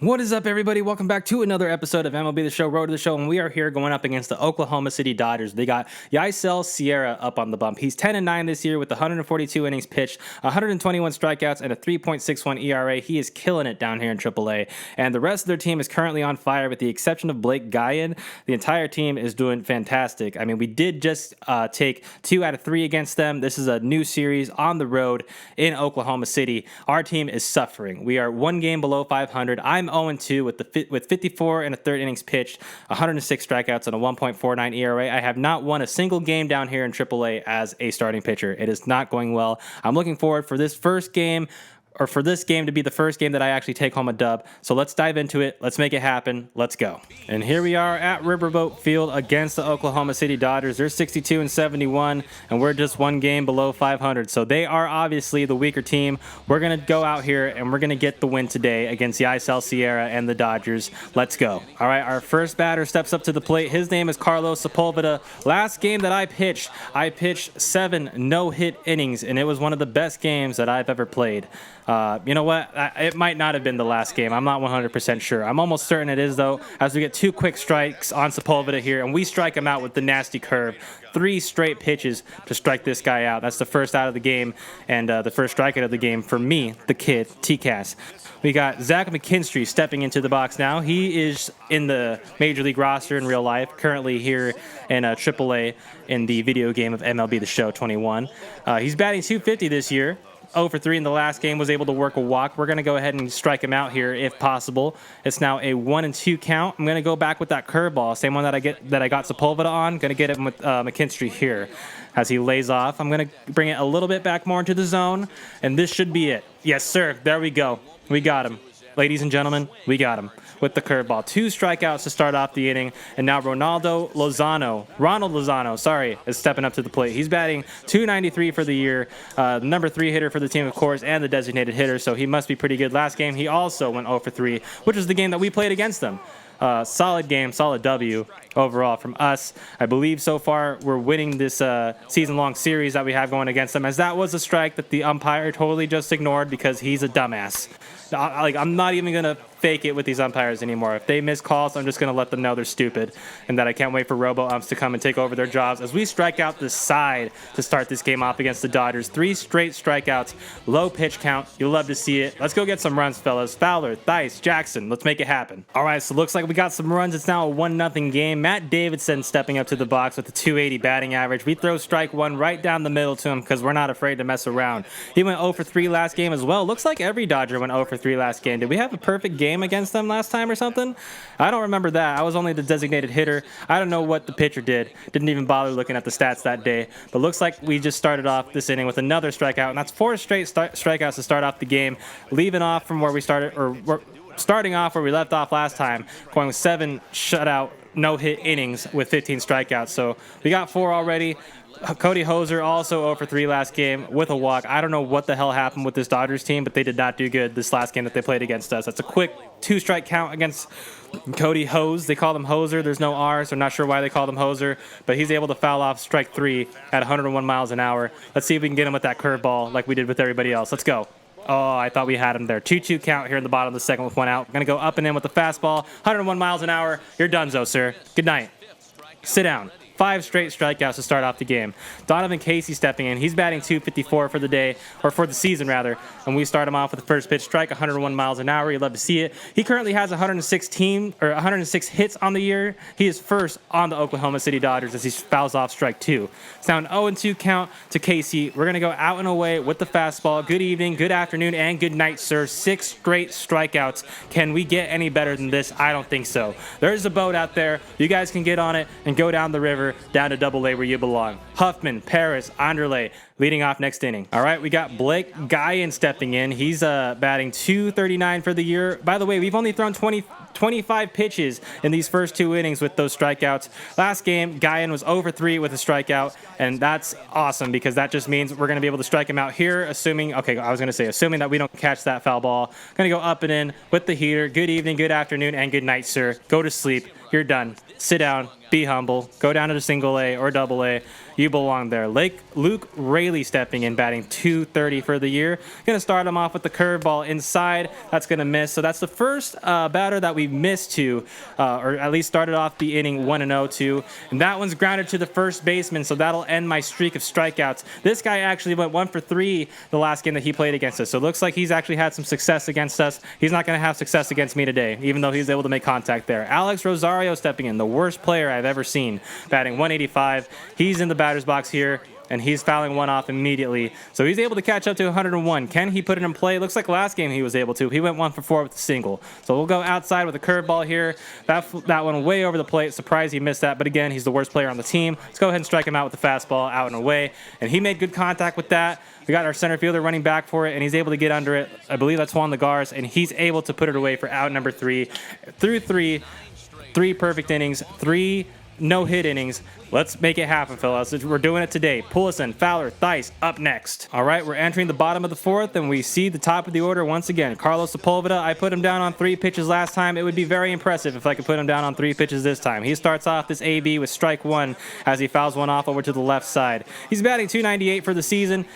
What is up, everybody? Welcome back to another episode of MLB The Show, Road to the Show, and we are here going up against the Oklahoma City Dodgers. They got Yaisel Sierra up on the bump. He's 10-9 this year with 142 innings pitched, 121 strikeouts, and a 3.61 ERA. He is killing it down here in AAA, and the rest of their team is currently on fire with the exception of Blake Guyan. The entire team is doing fantastic. I mean, we did just take 2 out of 3 against them. This is a new series on the road in Oklahoma City. Our team is suffering. We are 1 game below 500. I'm 0-2 with 54 and a third innings pitched, 106 strikeouts, and a 1.49 ERA. I have not won a single game down here in AAA as a starting pitcher. It is not going well. I'm looking forward for this game to be the first game that I actually take home a dub. So let's dive into it. Let's make it happen. Let's go. And here we are at Riverboat Field against the Oklahoma City Dodgers. They're 62-71, and we're just 1 game below 500. So they are obviously the weaker team. We're going to go out here, and we're going to get the win today against Yaisel Sierra and the Dodgers. Let's go. All right, our first batter steps up to the plate. His name is Carlos Sepulveda. Last game that I pitched 7 no-hit innings, and it was one of the best games that I've ever played. You know what? It might not have been the last game. I'm not 100% sure. I'm almost certain it is, though, as we get 2 quick strikes on Sepulveda here, and we strike him out with the nasty curve. 3 straight pitches to strike this guy out. That's the first out of the game, and the first strikeout of the game for me, the kid, T-Cass. We got Zach McKinstry stepping into the box now. He is in the Major League roster in real life, currently here in AAA in the video game of MLB The Show 21. He's batting .250 this year. 0 for 3 in the last game, was able to work a walk. We're going to go ahead and strike him out here if possible. It's now a 1-2 count. I'm going to go back with that curveball, same one that I got Sepulveda on. Going to get him with McKinstry here as he lays off. I'm going to bring it a little bit back more into the zone, and this should be it. Yes, sir. There we go. We got him. Ladies and gentlemen, we got him with the curveball. 2 strikeouts to start off the inning, and now Ronald Lozano, is stepping up to the plate. He's batting .293 for the year, number 3 hitter for the team, of course, and the designated hitter, so he must be pretty good. Last game, he also went 0 for 3, which was the game that we played against them. Solid game, solid W overall from us. I believe so far we're winning this season-long series that we have going against them, as that was a strike that the umpire totally just ignored because he's a dumbass. I'm not even going to fake it with these umpires anymore. If they miss calls, I'm just going to let them know they're stupid and that I can't wait for robo-umps to come and take over their jobs as we strike out the side to start this game off against the Dodgers. 3 straight strikeouts, low pitch count. You'll love to see it. Let's go get some runs, fellas. Fowler, Theis, Jackson. Let's make it happen. All right, so looks like we got some runs. It's now a 1-0 game. Matt Davidson stepping up to the box with a .280 batting average. We throw strike 1 right down the middle to him because we're not afraid to mess around. He went 0 for 3 last game as well. Looks like every Dodger went 0 for 3 last game. Did we have a perfect game against them last time or something? I don't remember that. I was only the designated hitter. I don't know what the pitcher did. Didn't even bother looking at the stats that day. But looks like we just started off this inning with another strikeout, and that's 4 straight strikeouts to start off the game, leaving off from where we started, or we're starting off where we left off last time, going with 7 shutout, no-hit innings with 15 strikeouts. So we got 4 already. Cody Hoser also 0 for 3 last game with a walk. I don't know what the hell happened with this Dodgers team, but they did not do good this last game that they played against us. That's a quick 2-strike count against Cody Hose. They call him Hoser. There's no R, so I'm not sure why they called him Hoser, but he's able to foul off strike 3 at 101 miles an hour. Let's see if we can get him with that curveball like we did with everybody else. Let's go. Oh, I thought we had him there. 2-2 count here in the bottom of the second with 1 out. Going to go up and in with the fastball. 101 miles an hour. You're donezo, sir. Good night. Sit down. 5 straight strikeouts to start off the game. Donovan Casey stepping in. He's batting .254 for the day, or for the season rather. And we start him off with the first pitch strike, 101 miles an hour. You'd love to see it. He currently has 106 hits on the year. He is first on the Oklahoma City Dodgers as he fouls off strike 2. It's now an 0-2 count to Casey. We're going to go out and away with the fastball. Good evening, good afternoon, and good night, sir. 6 straight strikeouts. Can we get any better than this? I don't think so. There's a boat out there. You guys can get on it and go down the river, down to Double-A where you belong. Huffman, Paris, Anderle leading off next inning. All right, we got Blake Guyan stepping in. He's batting .239 for the year. By the way, we've only thrown 25 pitches in these first 2 innings with those strikeouts. Last game, Guyan was 0 for 3 with a strikeout, and that's awesome because that just means we're going to be able to strike him out here, assuming that we don't catch that foul ball. Going to go up and in with the heater. Good evening, good afternoon, and good night, sir. Go to sleep. You're done. Sit down. Be humble. Go down to the single A or double A. you belong there. Luke Raley stepping in, batting .230 for the year. Going to start him off with the curveball inside. That's going to miss. So that's the first batter that we missed to, or at least started off the inning 1-0 to. And that one's grounded to the first baseman, so that'll end my streak of strikeouts. This guy actually went 1 for 3 the last game that he played against us. So it looks like he's actually had some success against us. He's not going to have success against me today, even though he's able to make contact there. Alex Rosario stepping in, the worst player I've ever seen, batting .185. He's in the batter's box here, and he's fouling one off immediately. So he's able to catch up to 101. Can he put it in play? Looks like last game he was able to. He went 1 for 4 with a single. So we'll go outside with a curveball here. That one way over the plate. Surprised he missed that, but again, he's the worst player on the team. Let's go ahead and strike him out with the fastball out and away. And he made good contact with that. We got our center fielder running back for it, and he's able to get under it. I believe that's Juan Lagares, and he's able to put it away for out number 3. Through 3 perfect innings, 3 no-hit innings. Let's make it happen, fellas. We're doing it today. Pullison, Fowler, Theis up next. All right, we're entering the bottom of the 4th, and we see the top of the order once again. Carlos Sepulveda, I put him down on 3 pitches last time. It would be very impressive if I could put him down on 3 pitches this time. He starts off this AB with strike 1 as he fouls one off over to the left side. He's batting .298 for the season.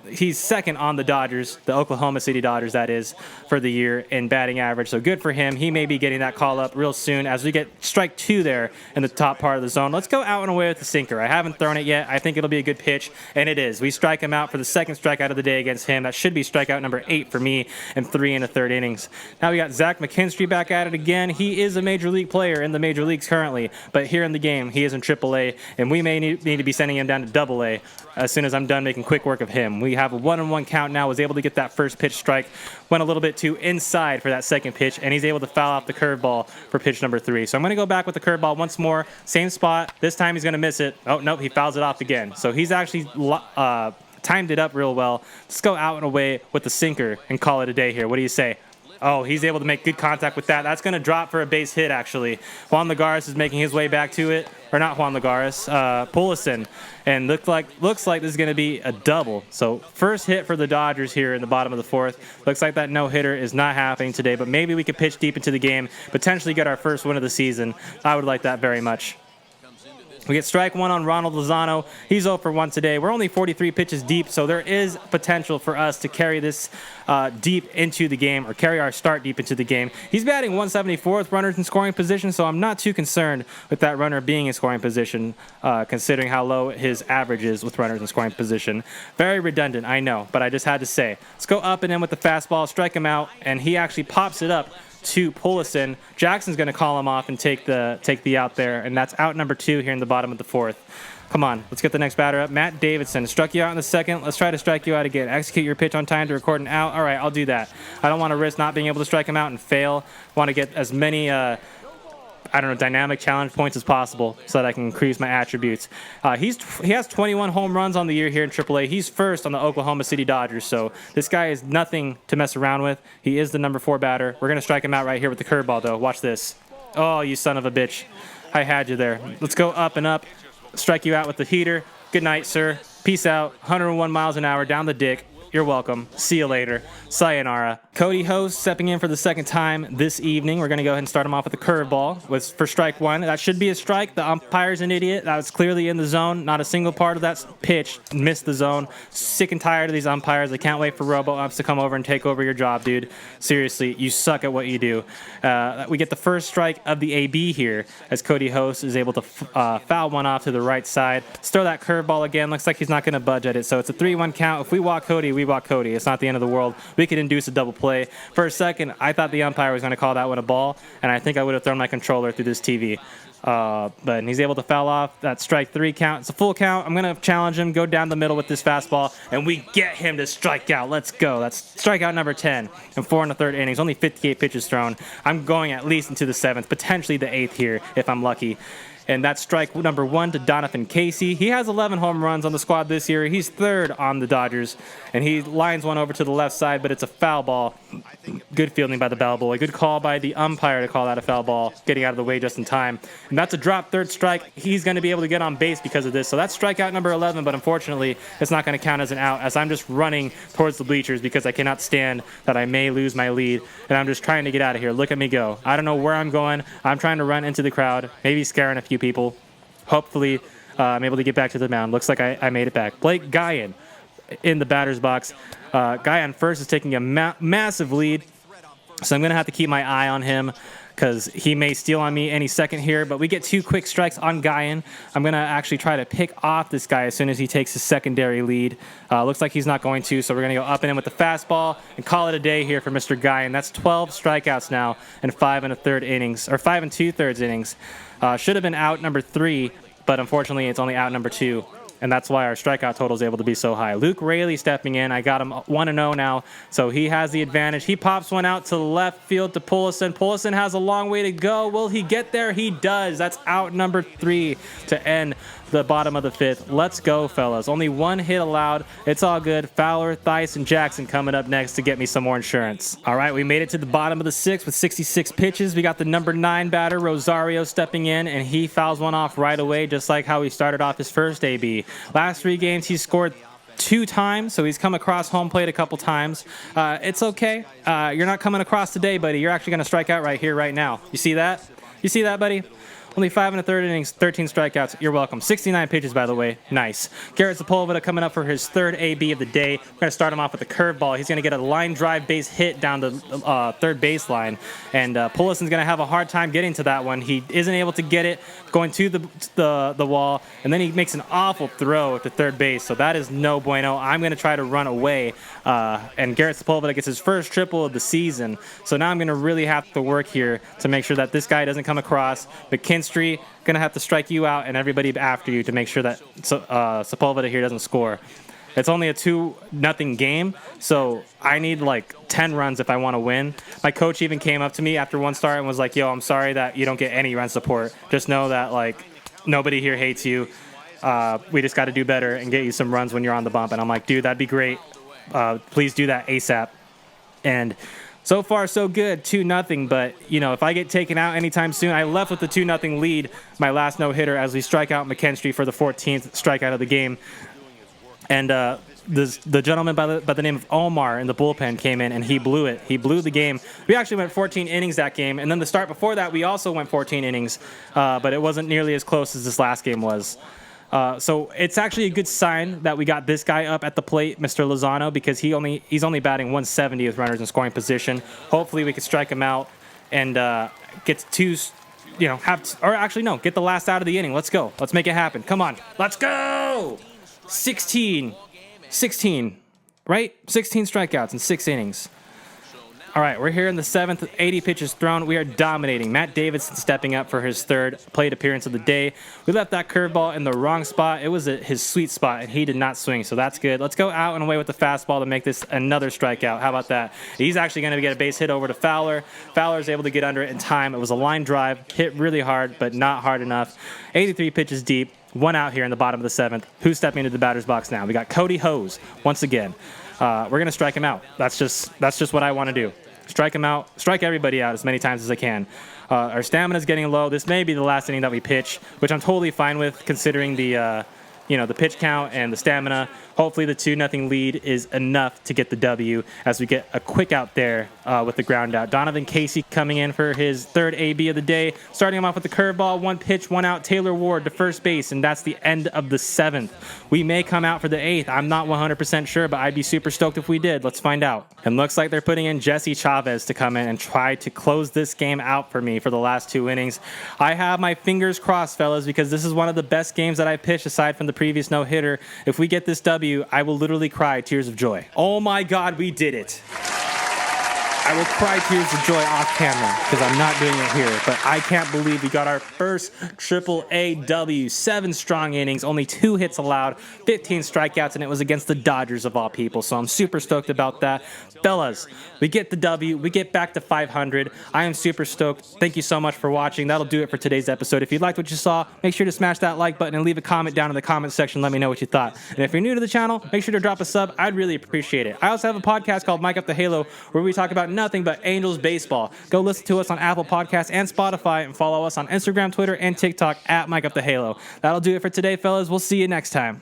He's second on the Dodgers, the Oklahoma City Dodgers, that is, for the year in batting average. So good for him. He may be getting that call up real soon as we get strike 2 there in the top part of the zone. Let's go out and away with the sinker. I haven't thrown it yet. I think it'll be a good pitch, and it is. We strike him out for the second strikeout of the day against him. That should be strikeout number 8 for me in 3 1/3 innings. Now we got Zach McKinstry back at it again. He is a major league player in the major leagues currently, but here in the game, he is in AAA, and we may need to be sending him down to AA as soon as I'm done making quick work of him. We have a 1-1 count now. Was able to get that first pitch strike. Went a little bit too inside for that second pitch, and he's able to foul off the curveball for pitch number 3. So I'm going to go back with the curveball once more. Same spot. This time he's going to miss it. Oh, nope, he fouls it off again. So he's actually timed it up real well. Let's go out and away with the sinker and call it a day here. What do you say? Oh, he's able to make good contact with that. That's going to drop for a base hit, actually. Juan Lagares is making his way back to it. Or not Juan Lagares, Pullison. And looks like this is going to be a double. So first hit for the Dodgers here in the bottom of the 4th. Looks like that no-hitter is not happening today, but maybe we could pitch deep into the game, potentially get our first win of the season. I would like that very much. We get strike 1 on Ronald Lozano. He's 0 for 1 today. We're only 43 pitches deep, so there is potential for us to carry this deep into the game, or carry our start deep into the game. He's batting 174th, runners in scoring position, so I'm not too concerned with that runner being in scoring position, considering how low his average is with runners in scoring position. Very redundant, I know, but I just had to say. Let's go up and in with the fastball, strike him out, and he actually pops it up to Pullison. Jackson's going to call him off and take the out there, and that's out number 2 here in the bottom of the 4th. Come on, let's get the next batter up. Matt Davidson struck you out in the 2nd. Let's try to strike you out again. Execute your pitch on time to record an out. All right, I'll do that. I don't want to risk not being able to strike him out and fail. Want to get as many dynamic challenge points as possible so that I can increase my attributes. He has 21 home runs on the year here in AAA. He's first on the Oklahoma City Dodgers, so this guy is nothing to mess around with. He is the number 4 batter. We're going to strike him out right here with the curveball, though. Watch this. Oh, you son of a bitch. I had you there. Let's go up and up. Strike you out with the heater. Good night, sir. Peace out. 101 miles an hour down the dick. You're welcome. See you later. Sayonara. Cody Host stepping in for the second time this evening. We're going to go ahead and start him off with a curveball for strike 1. That should be a strike. The umpire's an idiot. That was clearly in the zone. Not a single part of that pitch missed the zone. Sick and tired of these umpires. I can't wait for robo-umps to come over and take over your job, dude. Seriously, you suck at what you do. We get the first strike of the AB here as Cody Host is able to foul one off to the right side. Let's throw that curveball again. Looks like he's not going to budge at it. So it's a 3-1 count. If we walk Cody, we walk Cody. It's not the end of the world. We could induce a double play. For a second, I thought the umpire was going to call that one a ball, and I think I would have thrown my controller through this TV. But he's able to foul off that strike 3 count. It's a full count. I'm going to challenge him, go down the middle with this fastball, and we get him to strike out. Let's go. That's strikeout number 10 in 4 1/3 innings. Only 58 pitches thrown. I'm going at least into the 7th, potentially the 8th here if I'm lucky. And that's strike number 1 to Donovan Casey. He has 11 home runs on the squad this year. He's 3rd on the Dodgers, and he lines one over to the left side, but it's a foul ball. Good fielding by the ball boy. Good call by the umpire to call that a foul ball, getting out of the way just in time. And that's a drop 3rd strike. He's going to be able to get on base because of this. So that's strikeout number 11, but unfortunately, it's not going to count as an out as I'm just running towards the bleachers because I cannot stand that I may lose my lead, and I'm just trying to get out of here. Look at me go. I don't know where I'm going. I'm trying to run into the crowd, maybe scaring a few people. Hopefully I'm able to get back to the mound. Looks like I made it back. Blake Guyan in the batter's box. Guyan first is taking a massive lead, so I'm going to have to keep my eye on him because he may steal on me any second here. But we get 2 quick strikes on Guyan. I'm going to actually try to pick off this guy as soon as he takes his secondary lead. Looks like he's not going to, so we're going to go up and in with the fastball and call it a day here for Mr. Guyan. That's 12 strikeouts now in 5 1/3 innings, or 5 2/3 innings. Should have been out number 3, but unfortunately it's only out number 2. And that's why our strikeout total is able to be so high. Luke Raley stepping in. I got him 1-0 now, so he has the advantage. He pops one out to left field to Pullison. Pullison has a long way to go. Will he get there? He does. That's out number 3 to end the bottom of the 5th. Let's go, fellas. Only 1 hit allowed. It's all good. Fowler, Theis, and Jackson coming up next to get me some more insurance. All right, we made it to the bottom of the 6th with 66 pitches. We got the number 9 batter, Rosario, stepping in, and he fouls one off right away, just like how he started off his first AB. Last 3 games, he scored 2 times, so he's come across home plate a couple times. It's okay. You're not coming across today, buddy. You're actually going to strike out right here, right now. You see that? You see that, buddy? Only 5 1/3 innings, 13 strikeouts. You're welcome. 69 pitches, by the way. Nice. Garrett Sepulveda coming up for his 3rd AB of the day. We're going to start him off with a curveball. He's going to get a line drive base hit down the 3rd baseline, and Pullison's going to have a hard time getting to that one. He isn't able to get it going to the wall, and then he makes an awful throw to 3rd base, so that is no bueno. I'm going to try to run away, and Garrett Sepulveda gets his first triple of the season, so now I'm going to really have to work here to make sure that this guy doesn't come across. McKinstry going to have to strike you out and everybody after you to make sure that Sepulveda here doesn't score. It's only a 2-0 game, so I need like 10 runs if I want to win. My coach even came up to me after 1 start and was like, yo, I'm sorry that you don't get any run support. Just know that like nobody here hates you. We just got to do better and get you some runs when you're on the bump. And I'm like, dude, that'd be great. Please do that ASAP. And so far, so good, 2-0. But, you know, if I get taken out anytime soon, I left with the 2-0 lead, my last no-hitter, as we strike out McKinstry for the 14th strikeout of the game. And the gentleman by the name of Omar in the bullpen came in, and he blew it. He blew the game. We actually went 14 innings that game. And then the start before that, we also went 14 innings. But it wasn't nearly as close as this last game was. So it's actually a good sign that we got this guy up at the plate, Mr. Lozano, because he's only batting 170 with runners in scoring position. Hopefully we can strike him out and get get the last out of the inning. Let's go. Let's make it happen. Come on. Let's go. 16, right? 16 strikeouts in 6 innings. All right, we're here in the 7th, 80 pitches thrown. We are dominating. Matt Davidson stepping up for his 3rd plate appearance of the day. We left that curveball in the wrong spot. It was his sweet spot, and he did not swing, so that's good. Let's go out and away with the fastball to make this another strikeout. How about that? He's actually going to get a base hit over to Fowler. Fowler's able to get under it in time. It was a line drive, hit really hard, but not hard enough. 83 pitches deep. 1 out here in the bottom of the 7th. Who's stepping into the batter's box now? We got Cody Hose once again. We're going to strike him out. That's just what I want to do. Strike him out. Strike everybody out as many times as I can. Our stamina is getting low. This may be the last inning that we pitch, which I'm totally fine with considering the pitch count and the stamina. Hopefully the 2-0 lead is enough to get the W as we get a quick out there with the ground out. Donovan Casey coming in for his 3rd AB of the day. Starting him off with the curveball, 1 pitch, 1 out. Taylor Ward to first base, and that's the end of the 7th. We may come out for the 8th. I'm not 100% sure, but I'd be super stoked if we did. Let's find out. And looks like they're putting in Jesse Chavez to come in and try to close this game out for me for the last 2 innings. I have my fingers crossed, fellas, because this is one of the best games that I've pitched aside from the previous no-hitter. If we get this W, I will literally cry tears of joy. Oh my God, we did it. I will cry tears of joy off camera because I'm not doing it here, but I can't believe we got our first AAA W. 7 strong innings, only 2 hits allowed, 15 strikeouts, and it was against the Dodgers of all people, so I'm super stoked about that. Fellas, we get the W, we get back to 500. I am super stoked. Thank you so much for watching. That'll do it for today's episode. If you liked what you saw, make sure to smash that like button and leave a comment down in the comment section. Let me know what you thought. And if you're new to the channel, make sure to drop a sub. I'd really appreciate it. I also have a podcast called Mic Up the Halo where we talk about nothing but Angels baseball. Go listen to us on Apple Podcasts and Spotify and follow us on Instagram, Twitter, and TikTok at Mic Up the Halo. That'll do it for today, fellas. We'll see you next time.